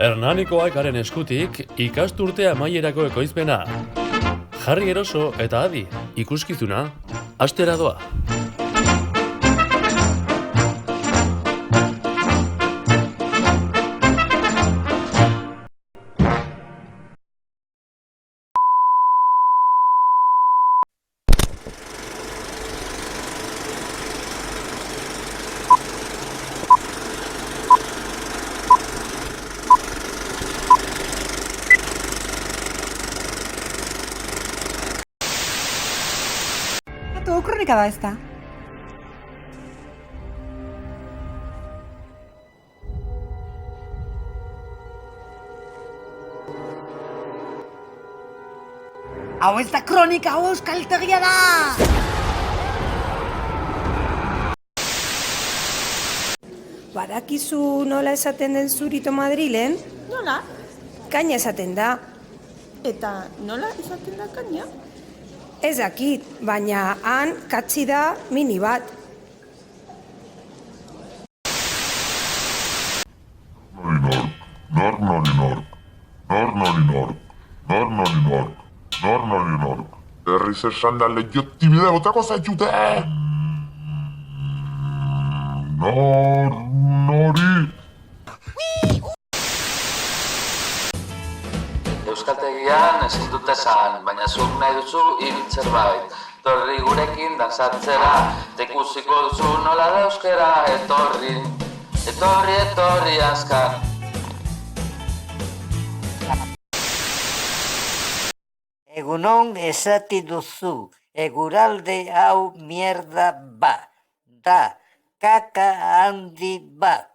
Hernanikoak haren eskutik ikasturte amaierako ekoizpena. Jarri eroso eta adi, ikuskizuna, hastera doa. Kronika da ez da. Hau ez da kronika, hau euskaltegia da! Badakizu nola esaten den zurito Madrilen? Nola? Kaina esaten da. Eta nola esaten da kaina? Ez dakit, baina han katzi da mini bat. Nork. Berriz esan da legiotibide botako zaitxute! Nori! Euskaltegian ezin dut esan, baina zuk nahi duzu ibiltzer bait. Torri gurekin dansatzera, tekusiko duzu nola da euskera, etorri azkar. Egunon esati duzu, eguralde hau mierda bat, da kaka handi bat.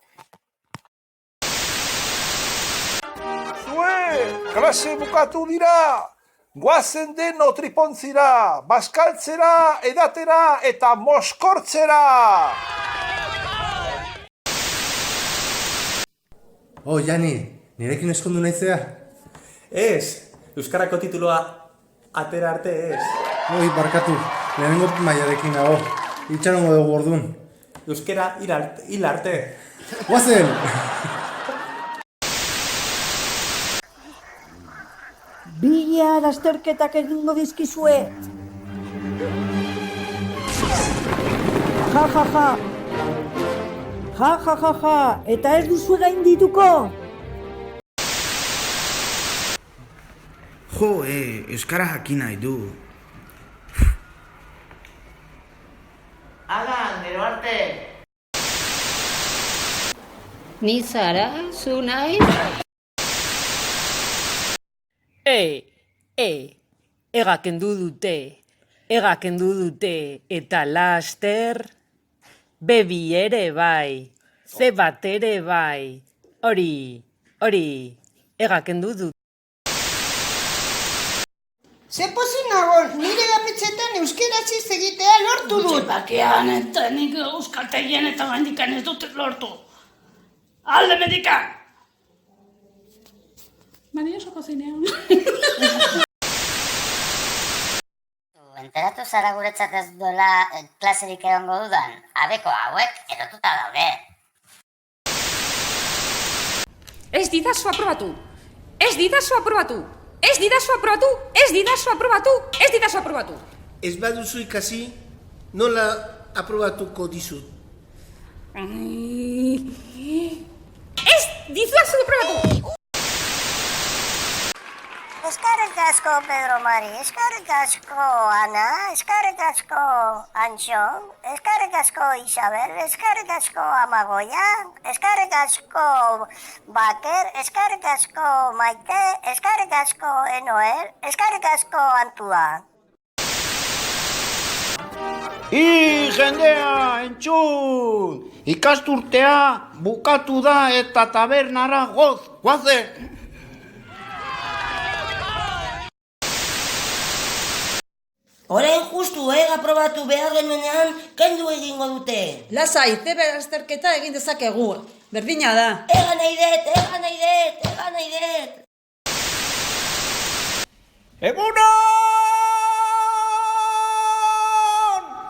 Klase bukatu dira, guazen deno tripontzira, bazkaltzera, edatera eta moskortzera! Jani, nirekin eskondu naizea? Ez, euskarako tituloa atera arte ez. Barkatu, lehenengo mailarekin nago, itxarongo dugu orduan. Euskara hil arte. Guazen! Bila lasterketak egingo dizkizue. Ja. Eta ez duzue gaindituko. Euskara jakin nahi du. Alan, gero arte. Ni zara, zu nahi? Egak kendu dute, eta laster, bebi ere bai, ze bat ere bai, hori, egak kendu dute. Ze pozik nago, nire gametxetan euskera ziz egitea lortu dut. Bakean eta nik euskaltegien eta gandikan ez dut lortu. Alde medikan! Baina oso kozinean. Enteratu zara guretzat ez duela klaserik egongo dudan, abeko hauek erotuta daude. Ez didazu aprobatu! Ez baduzu ikasi, nola aprobatuko dizut? Ez didazu aprobatu! Eskarrik asko, Pedro Mari, eskarrik asko, Ana, eskarrik asko, Antxon, eskarrik asko, Isabel, eskarrik asko, Amagoia, eskarrik asko, Baker, eskarrik asko, Maite, eskarrik asko, Enoel, eskarrik asko, Antua. Jendea, entzun! Ikasturtea bukatu da eta tabernara goazen! Orain justu aprobatu behar genuenean, kendu egingo dute. Lasai, zebe azterketa egin dezakegu. Berdina da. Egan nahi det! Egunon!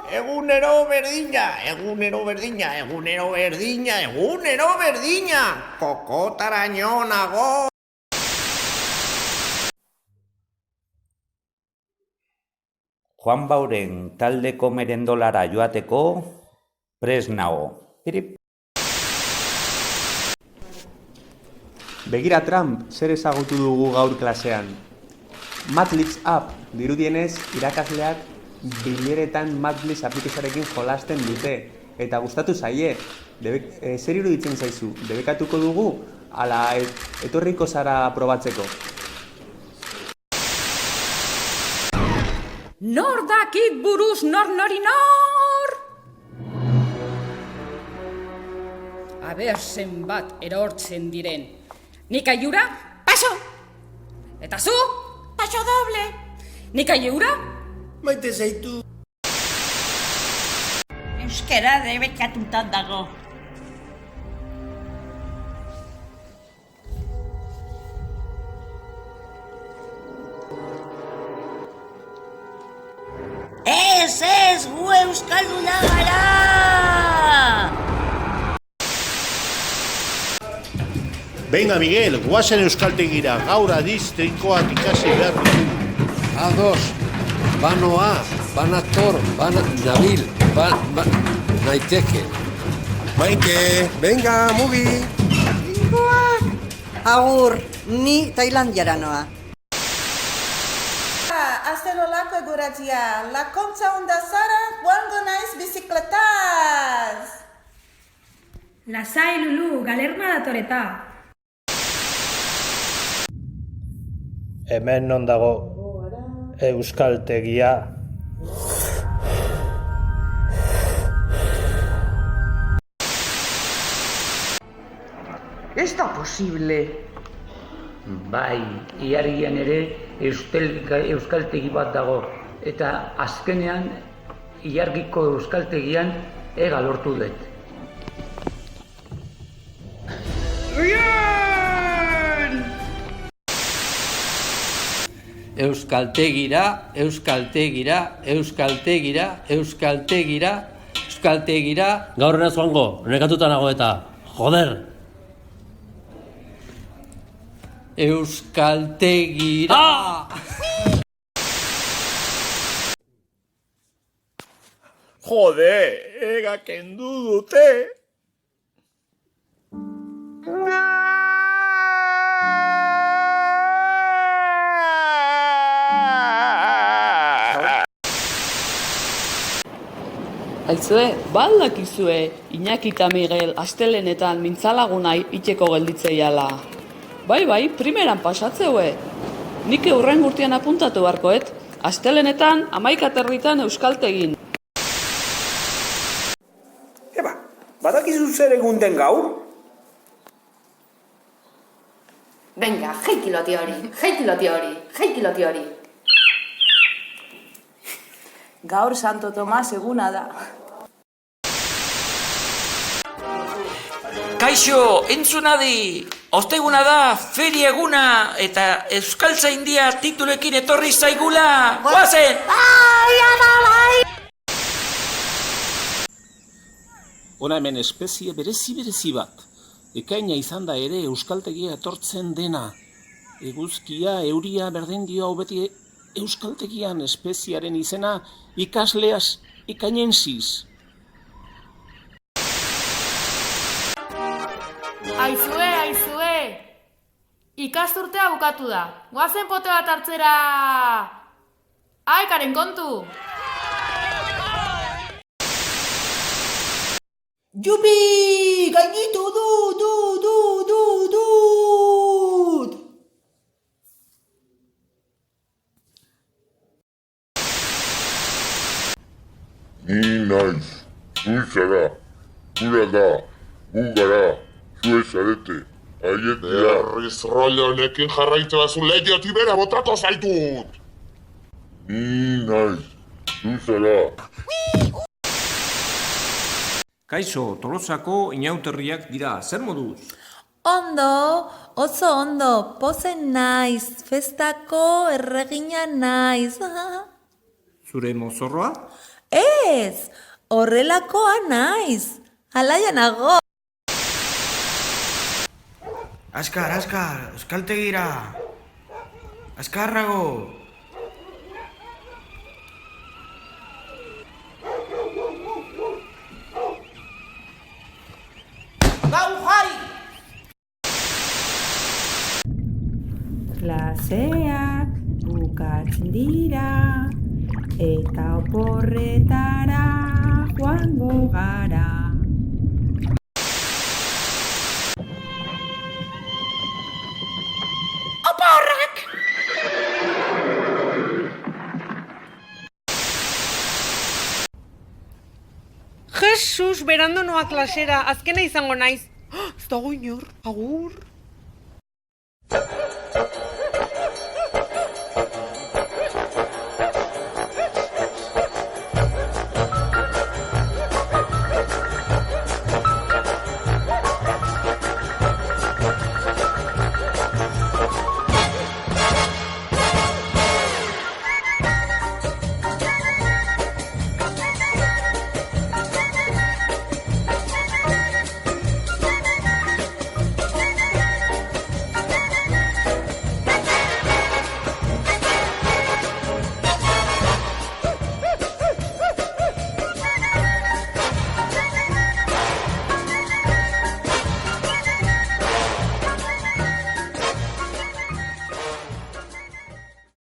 Egunero berdina, egunero berdina, egunero berdina, egunero berdina. Kokotaraino nago. Juan Bauren taldeko merendolara joateko prest nago. Pirip. Begira Trump, zer ezagutu dugu gaur klasean. Madlibs app, dirudienez, irakasleak bileretan Madlibs aplikazioarekin jolasten dute. Eta gustatu zaie, zer iruditzen zaizu, debekatuko dugu, ala etorriko zara probatzeko. Nor dakit buruz nori nor? Aber zenbat erortzen diren. Nik aiura, paso! Eta zu, paso doble! Nik aiura? Maite zaitu. Euskara debekatutan dago. Ez, gu euskalduna gara! Venga, Miguel, guazen euskaltegira, gaur adiz trinkoak ikasi behar dugu. Ados, banoa, banator, nabil, naiteke. Maite, venga, mugi! Agur, ni Tailandiara noa. Azterolako eguratzia, lakontza onda zara, guango naiz bizikletaz! Lasai, Lulu, galerna datoreta. Hemen non dago euskaltegia. Ez da posible. Bai, iargian ere euskaltegi bat dago. Eta azkenean, iargiko euskaltegian ega lortu dut. Euskaltegira, euskaltegira, euskaltegira, euskaltegira, euskaltegira. Gaur enaz joango, nekatuta nago eta, joder! Euskaltegira! Jode, ega kendu dute. Aizue, baldakizue, Iñaki eta Miguel astelenetan mintzalagunai itxeko gelditzeiala. Bai, primeran pasatzeue. Nik eurren gurtian apuntatu barkoet, astelenetan 11:30 euskaltegin. Eba, badakizu zer egun den gaur? Venga, jaikiloti hori. Gaur Santo Tomas eguna da. Kaixo, entzunadi! Osteguna da, feria eguna, eta Euskaltzaindia titulekin etorri zaigula! Goazen! Hona hemen espezie berezi bat. Ekaina izan da ere euskaltegia etortzen dena. Eguzkia, euria, berdin dio hau beti euskaltegian espeziaren izena ikasleaz ekainensiz. Aizue! Ikasturtea bukatu da. Goazen pote bat hartzera! Karen kontu! Jupi! Gainitu dut! Ni naiz, zu zara, gura da, gu gara, zu ezarete, haiek dira. Berriz rollo honekin jarraitu bazu lehioti bera botako zaitut! Ni naiz, zu zara. Kaixo, Tolosako inauterriak dira, zer moduz? Ondo, oso ondo, pozen naiz, festako erregina naiz. Zure mozorroa? Ez, horrelakoa naiz. Alaia nago. Askar, euskaltegira. Askarrago. Gau jai! Klaseak bukatzen dira eta oporretara joango gara. Oporrak! Jesus, berando noa klasera, azkena izango naiz. Ez dago inor, agur.